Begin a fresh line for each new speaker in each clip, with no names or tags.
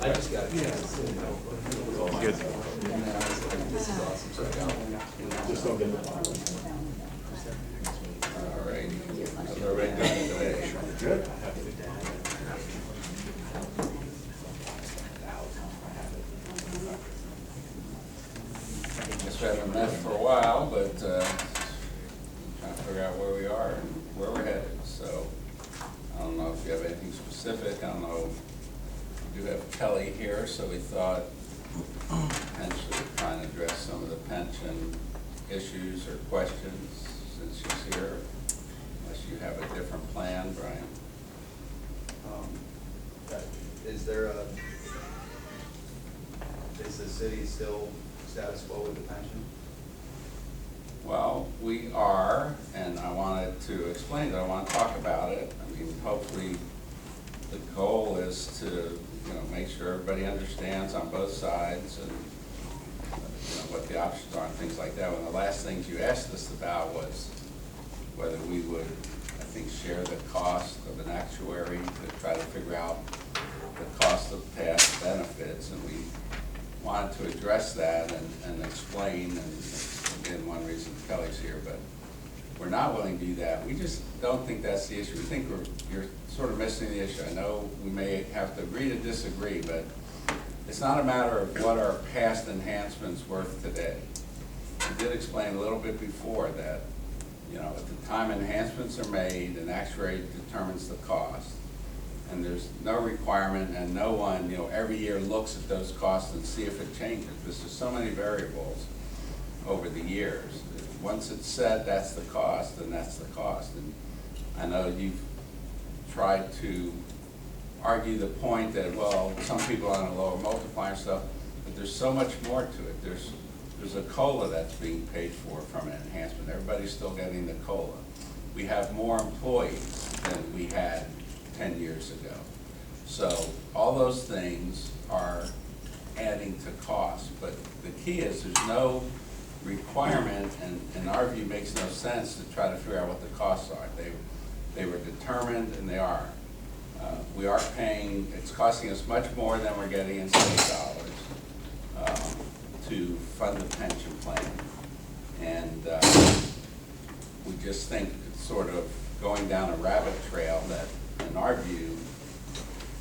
I just got it.
Good.
This is awesome. So
Just don't get the
All right. How's everybody doing today?
Good.
Guess we haven't met for a while, but trying to figure out where we are and where we're headed. So I don't know if you have anything specific. I don't know. We do have Kelly here, so we thought potentially trying to address some of the pension issues or questions since she's here. Unless you have a different plan, Brian.
is there a, is the city still status quo with the pension?
Well, we are, and I wanted to explain it. I want to talk about it. I mean, hopefully, the goal is to, make sure everybody understands on both sides and what the options are and things like that. One of the last things you asked us about was whether we would, I think, share the cost of an actuary to try to figure out the cost of past benefits, and we wanted to address that and explain, and again, one reason Kelly's here, but we're not willing to do that. We just don't think that's the issue. We think you're sort of missing the issue. I know we may have to agree to disagree, but it's not a matter of what our past enhancements worth today. I did explain a little bit before that, at the time enhancements are made, an actuary determines the cost. And there's no requirement, and no one, every year looks at those costs and see if it changes. Because there's so many variables over the years. Once it's set, that's the cost, and that's the cost. And I know you've tried to argue the point that, well, some people on a lower multiplier and stuff, but there's so much more to it. There's a COLA that's being paid for from an enhancement. Everybody's still getting the COLA. We have more employees than we had 10 years ago. So all those things are adding to cost, but the key is there's no requirement, and in our view makes no sense to try to figure out what the costs are. They were determined, and they are. We are paying, it's costing us much more than we're getting in state dollars to fund the pension plan. And we just think it's sort of going down a rabbit trail that, in our view,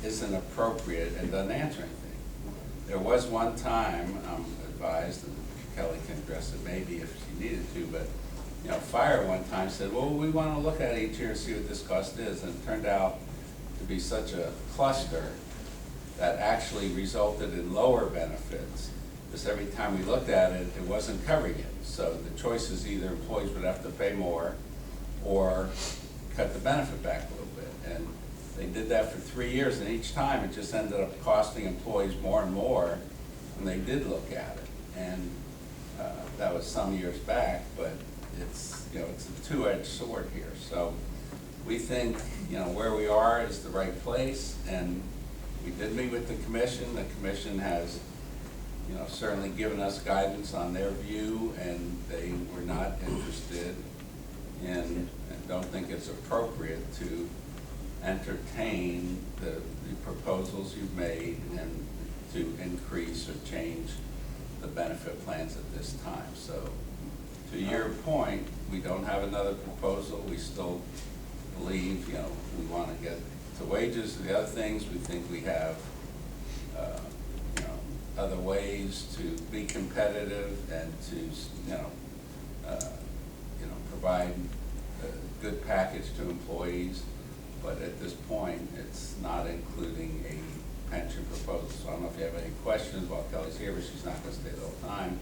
isn't appropriate and doesn't answer anything. There was one time, I'm advised, and Kelly can address it maybe if she needed to, but Fire one time said, well, we want to look at it each year and see what this cost is, and it turned out to be such a cluster that actually resulted in lower benefits, because every time we looked at it, it wasn't covering it. So the choice is either employees would have to pay more or cut the benefit back a little bit. And they did that for 3 years, and each time it just ended up costing employees more and more when they did look at it. And that was some years back, but it's a two-edged sword here. So we think where we are is the right place, and we did meet with the commission. The commission has certainly given us guidance on their view, and they were not interested in, and don't think it's appropriate to entertain the proposals you've made and to increase or change the benefit plans at this time. So to your point, we don't have another proposal. We still believe, we want to get to wages and the other things. We think we have, other ways to be competitive and to, provide a good package to employees. But at this point, it's not including a pension proposal. So I don't know if you have any questions while Kelly's here, but she's not going to stay the whole time.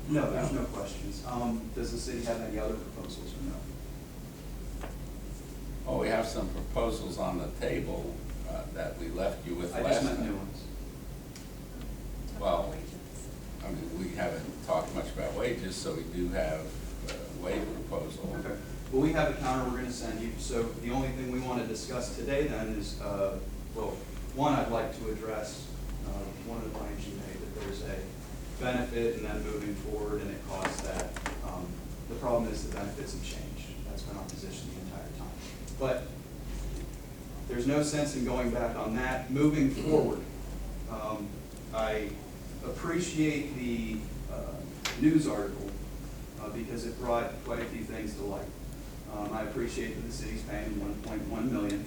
No, there's no questions. Does the city have any other proposals or no?
Well, we have some proposals on the table that we left you with
I
last
just meant
time.
new ones.
Well, I mean, we haven't talked much about wages, so we do have a wage proposal.
Okay. Well, we have a counter we're going to send you. So the only thing we want to discuss today then is, well, one, I'd like to address one of the points you made, that there's a benefit and then moving forward and it costs that. The problem is the benefits have changed. That's been our position the entire time. But there's no sense in going back on that. Moving forward, I appreciate the news article because it brought quite a few things to light. I appreciate that the city's paying $1.1 million,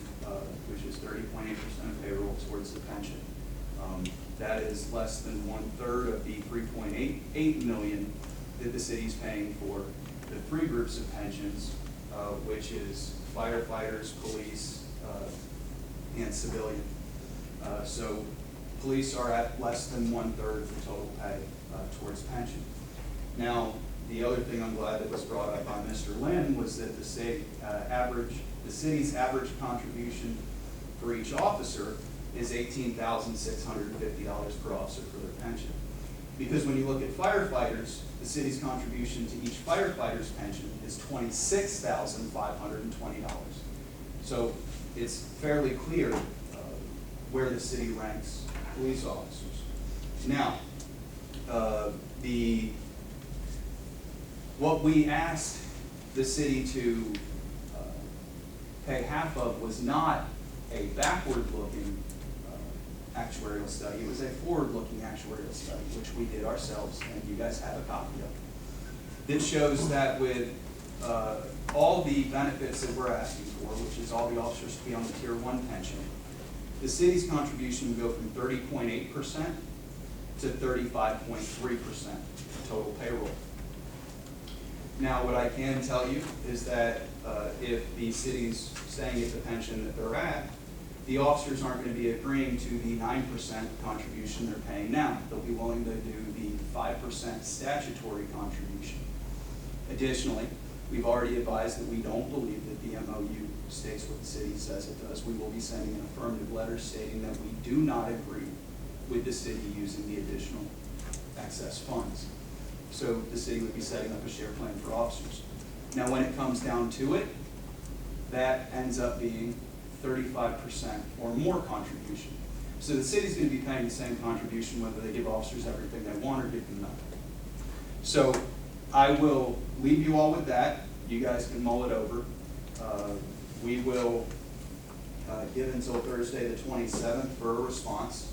which is 30.8% of payroll towards the pension. That is less than 1/3 of the $3.88 million that the city's paying for the three groups of pensions, which is firefighters, police, and civilian. So police are at less than 1/3 of the total pay towards pension. Now, the other thing I'm glad that was brought up by Mr. Lynn was that the city's average contribution for each officer is $18,650 per officer for their pension. Because when you look at firefighters, the city's contribution to each firefighter's pension is $26,520. So it's fairly clear where the city ranks police officers. Now, what we asked the city to pay half of was not a backward-looking actuarial study. It was a forward-looking actuarial study, which we did ourselves, and you guys have a copy of. This shows that with all the benefits that we're asking for, which is all the officers to be on the Tier 1 pension, the city's contribution would go from 30.8% to 35.3% of total payroll. Now, what I can tell you is that if the city's staying at the pension that they're at, the officers aren't going to be agreeing to the 9% contribution they're paying now. They'll be willing to do the 5% statutory contribution. Additionally, we've already advised that we don't believe that the MOU states what the city says it does. We will be sending an affirmative letter stating that we do not agree with the city using the additional excess funds. So the city would be setting up a share plan for officers. Now, when it comes down to it, that ends up being 35% or more contribution. So the city's going to be paying the same contribution whether they give officers everything they want or give them nothing. So I will leave you all with that. You guys can mull it over. We will give until Thursday the 27th for a response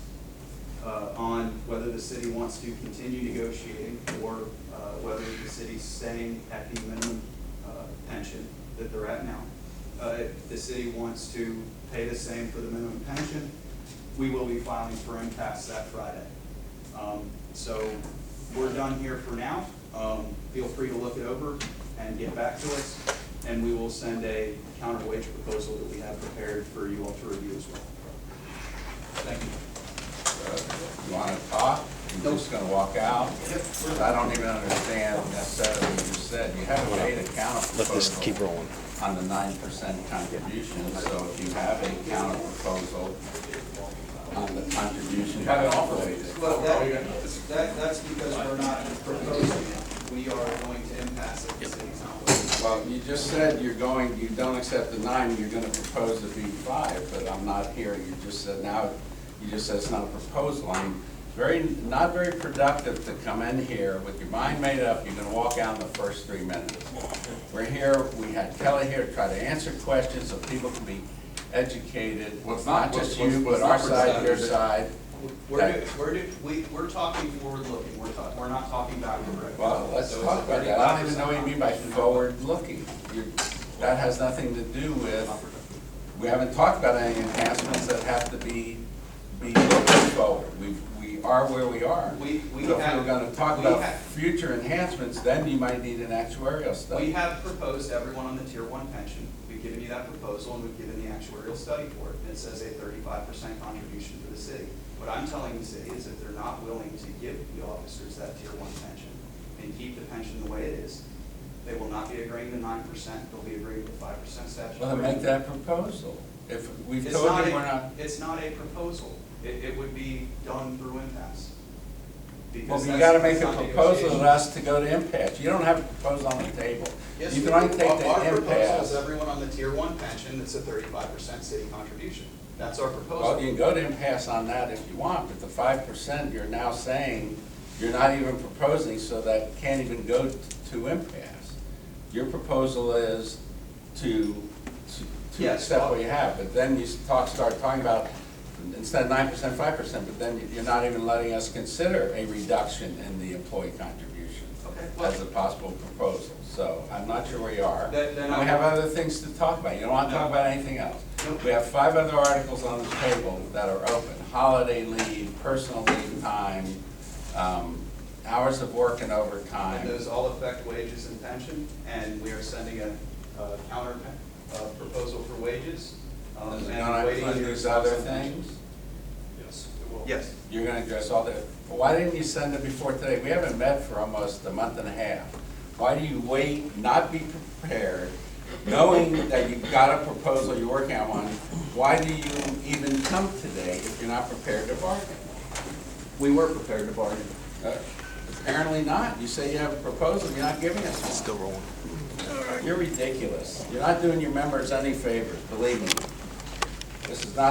on whether the city wants to continue negotiating or whether the city's staying at the minimum pension that they're at now. If the city wants to pay the same for the minimum pension, we will be filing for impasse that Friday. So we're done here for now. Feel free to look it over and get back to us, and we will send a counter wage proposal that we have prepared for you all to review as well. Thank you.
You want to talk? You're just going to walk out?
Yep.
I don't even understand necessarily what you said. You haven't made a counter
Let this
proposal
keep rolling.
on the 9% contribution, so if you have a counter proposal on the contribution.
You have it off already.
Well, that's because we're not proposing it. We are going to impasse it. The city's not willing.
Well, you just said you don't accept the 9, you're going to propose to be 5, but I'm not hearing. You just said it's not a proposal. I mean, not very productive to come in here with your mind made up. You're going to walk out in the first 3 minutes. We're here. We had Kelly here to try to answer questions so people can be educated. Not just you, but our side, your side.
We're talking forward-looking. We're not talking backward.
Well, let's talk about that. I don't even know what you mean by forward-looking. That has nothing to do with, we haven't talked about any enhancements that have to be looking forward. We are where we are. So if we were going to talk about future enhancements, then you might need an actuarial study.
We have proposed everyone on the Tier 1 pension. We've given you that proposal, and we've given the actuarial study for it. And it says a 35% contribution for the city. What I'm telling the city is if they're not willing to give the officers that Tier 1 pension and keep the pension the way it is, they will not be agreeing to 9%. They'll be agreeing to 5% statutory.
Well, then make that proposal. If we've
It's
told
not
you we're not.
It's not a proposal. It would be done through impasse.
Well, you got to make a proposal to us to go to impasse. You don't have a proposal on the table.
Yes,
You can only take
our
the
proposal is
impasse.
everyone on the Tier 1 pension that's a 35% city contribution. That's our proposal.
Well, you can go to impasse on that if you want, but the 5% you're now saying you're not even proposing, so that can't even go to impasse. Your proposal is to
Yes,
accept
well-
what you have, but then you start talking about instead of 9%, 5%, but then you're not even letting us consider a reduction in the employee contribution
Okay, well-
as a possible proposal. So I'm not sure where you are.
Then
And
I-
we have other things to talk about. You don't want to talk
No.
about anything else.
Nope.
We have 5 other articles on the table that are open: holiday leave, personal leave time, hours of work and overtime.
And those all affect wages and pension, and we are sending a counter proposal for wages.
Is it
and
gonna
waiting on
include
your
these other
response on pension.
things?
Yes, it will.
Yes.
You're gonna address all the, well, why didn't you send it before today? We haven't met for almost a month and a half. Why do you wait, not be prepared, knowing that you've got a proposal you're working on one? Why do you even come today if you're not prepared to bargain?
We were prepared to bargain.
Apparently not. You say you have a proposal, you're not giving us one. Still rolling. You're ridiculous. You're not doing your members any favors, believe me. This is not